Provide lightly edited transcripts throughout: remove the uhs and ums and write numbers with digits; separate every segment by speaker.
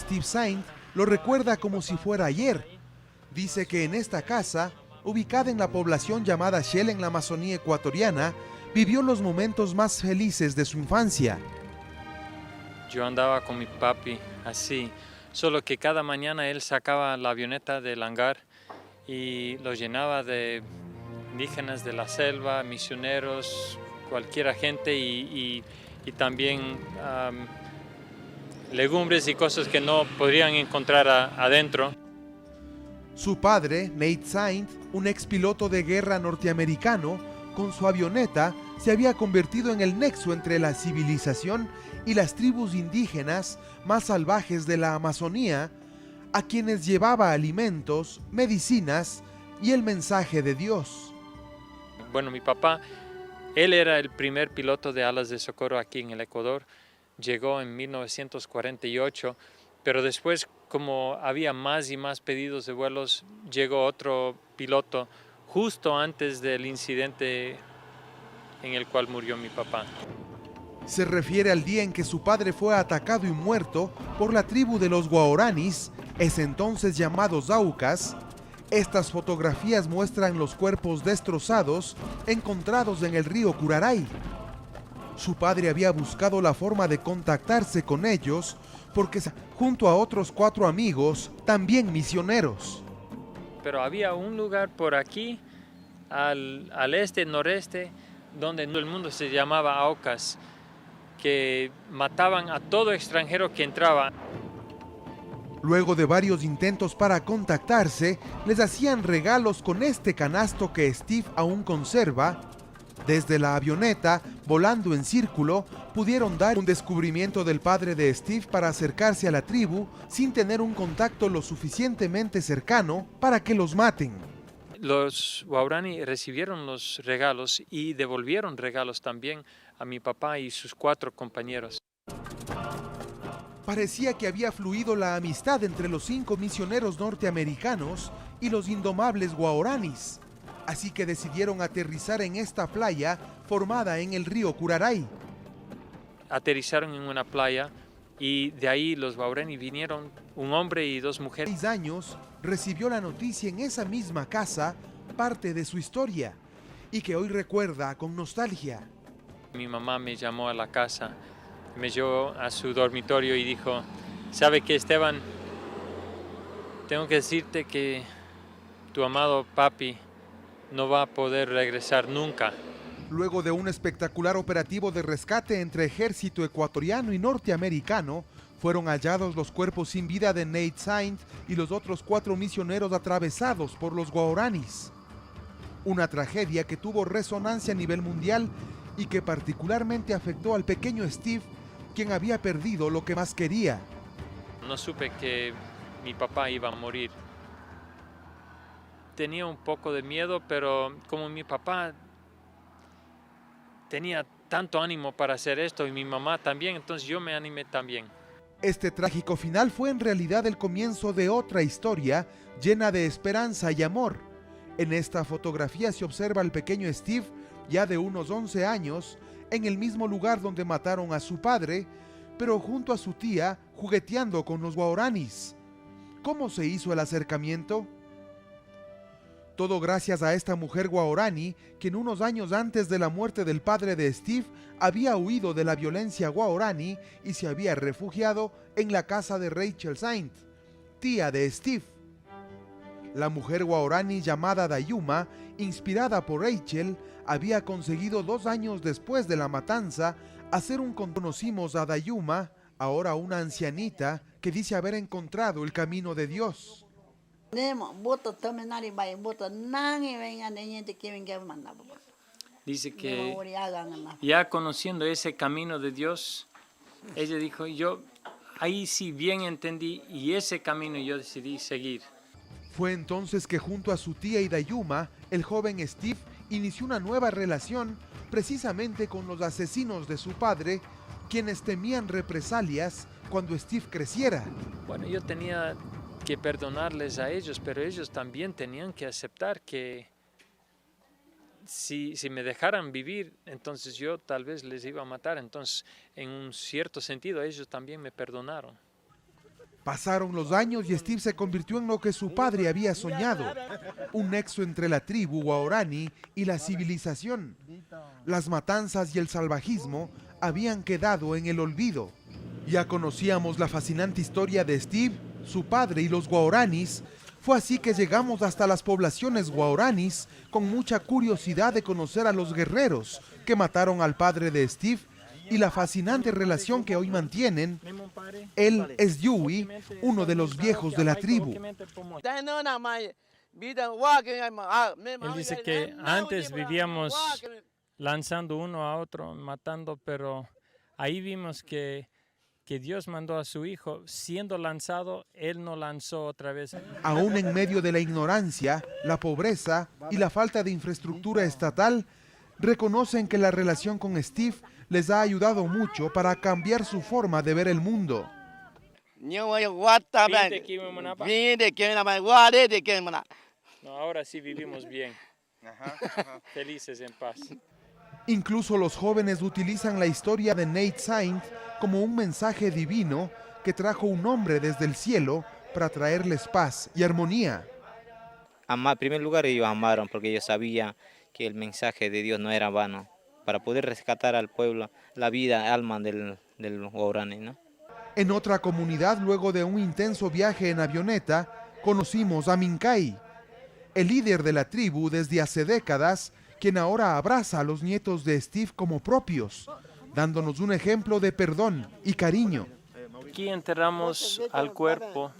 Speaker 1: Steve Saint lo recuerda como si fuera ayer. Dice que en esta casa, ubicada en la población llamada Shell en la Amazonía ecuatoriana, vivió los momentos más felices de su infancia.
Speaker 2: Yo andaba con mi papi así, solo que cada mañana él sacaba la avioneta del hangar y lo llenaba de indígenas de la selva, misioneros, cualquier gente y también legumbres y cosas que no podrían encontrar adentro.
Speaker 1: Su padre, Nate Saint, un expiloto de guerra norteamericano, con su avioneta se había convertido en el nexo entre la civilización y las tribus indígenas más salvajes de la Amazonía, a quienes llevaba alimentos, medicinas y el mensaje de Dios.
Speaker 2: Bueno, mi papá, él era el primer piloto de alas de socorro aquí en el Ecuador. Llegó en 1948, pero después, como había más y más pedidos de vuelos, llegó otro piloto justo antes del incidente en el cual murió mi papá.
Speaker 1: Se refiere al día en que su padre fue atacado y muerto por la tribu de los Guaoranis, ese entonces llamados Aucas. Estas fotografías muestran los cuerpos destrozados encontrados en el río Curaray. Su padre había buscado la forma de contactarse con ellos porque junto a otros 4 amigos, también misioneros.
Speaker 2: Pero había un lugar por aquí, al este, noreste, donde el mundo se llamaba Aucas, que mataban a todo extranjero que entraba.
Speaker 1: Luego de varios intentos para contactarse, les hacían regalos con este canasto que Steve aún conserva. Desde la avioneta, volando en círculo, pudieron dar un descubrimiento del padre de Steve para acercarse a la tribu sin tener un contacto lo suficientemente cercano para que los maten.
Speaker 2: Los Waorani recibieron los regalos y devolvieron regalos también a mi papá y sus 4 compañeros.
Speaker 1: Parecía que había fluido la amistad entre los 5 misioneros norteamericanos y los indomables Guaoranis, así que decidieron aterrizar en esta playa formada en el río Curaray.
Speaker 2: Aterrizaron en una playa y de ahí los Waorani vinieron, un hombre y 2 mujeres.
Speaker 1: 6 años recibió la noticia en esa misma casa, parte de su historia, y que hoy recuerda con nostalgia.
Speaker 2: Mi mamá me llamó a la casa, me llevó a su dormitorio y dijo, ¿sabe qué, Esteban? Tengo que decirte que tu amado papi no va a poder regresar nunca.
Speaker 1: Luego de un espectacular operativo de rescate entre ejército ecuatoriano y norteamericano, fueron hallados los cuerpos sin vida de Nate Saint y los otros 4 misioneros atravesados por los Guaoranis. Una tragedia que tuvo resonancia a nivel mundial y que particularmente afectó al pequeño Steve, quien había perdido lo que más quería.
Speaker 2: No supe que mi papá iba a morir. Tenía un poco de miedo, pero como mi papá tenía tanto ánimo para hacer esto y mi mamá también, entonces yo me animé también.
Speaker 1: Este trágico final fue en realidad el comienzo de otra historia llena de esperanza y amor. En esta fotografía se observa al pequeño Steve, ya de unos 11 años, en el mismo lugar donde mataron a su padre, pero junto a su tía, jugueteando con los Guaoranis. ¿Cómo se hizo el acercamiento? Todo gracias a esta mujer Guaorani, quien unos años antes de la muerte del padre de Steve había huido de la violencia Guaorani y se había refugiado en la casa de Rachel Saint, tía de Steve. La mujer Guaorani llamada Dayuma, inspirada por Rachel, había conseguido 2 años después de la matanza hacer un conocimos a Dayuma, ahora una ancianita, que dice haber encontrado el camino de Dios.
Speaker 2: Dice que ya conociendo ese camino de Dios, ella dijo, yo ahí sí bien entendí y ese camino yo decidí seguir.
Speaker 1: Fue entonces que junto a su tía y Dayuma, el joven Steve inició una nueva relación precisamente con los asesinos de su padre, quienes temían represalias cuando Steve creciera.
Speaker 2: Bueno, yo tenía que perdonarles a ellos, pero ellos también tenían que aceptar que si me dejaran vivir, entonces yo tal vez les iba a matar. Entonces, en un cierto sentido, ellos también me perdonaron.
Speaker 1: Pasaron los años y Steve se convirtió en lo que su padre había soñado, un nexo entre la tribu Waorani y la civilización. Las matanzas y el salvajismo habían quedado en el olvido. Ya conocíamos la fascinante historia de Steve, su padre y los Waoranis. Fue así que llegamos hasta las poblaciones Waoranis con mucha curiosidad de conocer a los guerreros que mataron al padre de Steve y la fascinante relación que hoy mantienen. Él es Yui, uno de los viejos de la tribu.
Speaker 2: Él dice que antes vivíamos lanzando uno a otro, matando, pero ahí vimos que Dios mandó a su hijo, siendo lanzado, él no lanzó otra vez.
Speaker 1: Aún en medio de la ignorancia, la pobreza y la falta de infraestructura estatal, reconocen que la relación con Steve les ha ayudado mucho para cambiar su forma de ver el mundo.
Speaker 2: No, ahora sí vivimos bien, felices en paz.
Speaker 1: Incluso los jóvenes utilizan la historia de Nate Saint como un mensaje divino que trajo un hombre desde el cielo para traerles paz y armonía.
Speaker 3: En primer lugar, ellos amaron porque ellos sabían que el mensaje de Dios no era vano, para poder rescatar al pueblo, la vida, alma del Waorani, ¿no?
Speaker 1: En otra comunidad, luego de un intenso viaje en avioneta, conocimos a Minkai, el líder de la tribu desde hace décadas, quien ahora abraza a los nietos de Steve como propios, dándonos un ejemplo de perdón y cariño.
Speaker 2: Aquí enterramos al cuerpo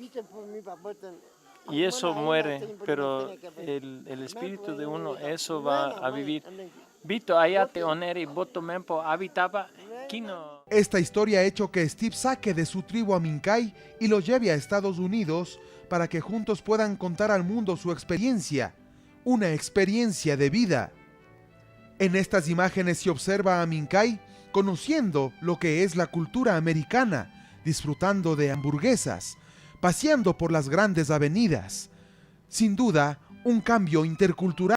Speaker 2: y eso muere, pero el espíritu de uno, eso va a vivir.
Speaker 1: Esta historia ha hecho que Steve saque de su tribu a Minkai y lo lleve a Estados Unidos para que juntos puedan contar al mundo su experiencia, una experiencia de vida. En estas imágenes se observa a Minkai conociendo lo que es la cultura americana, disfrutando de hamburguesas, paseando por las grandes avenidas. Sin duda, un cambio intercultural.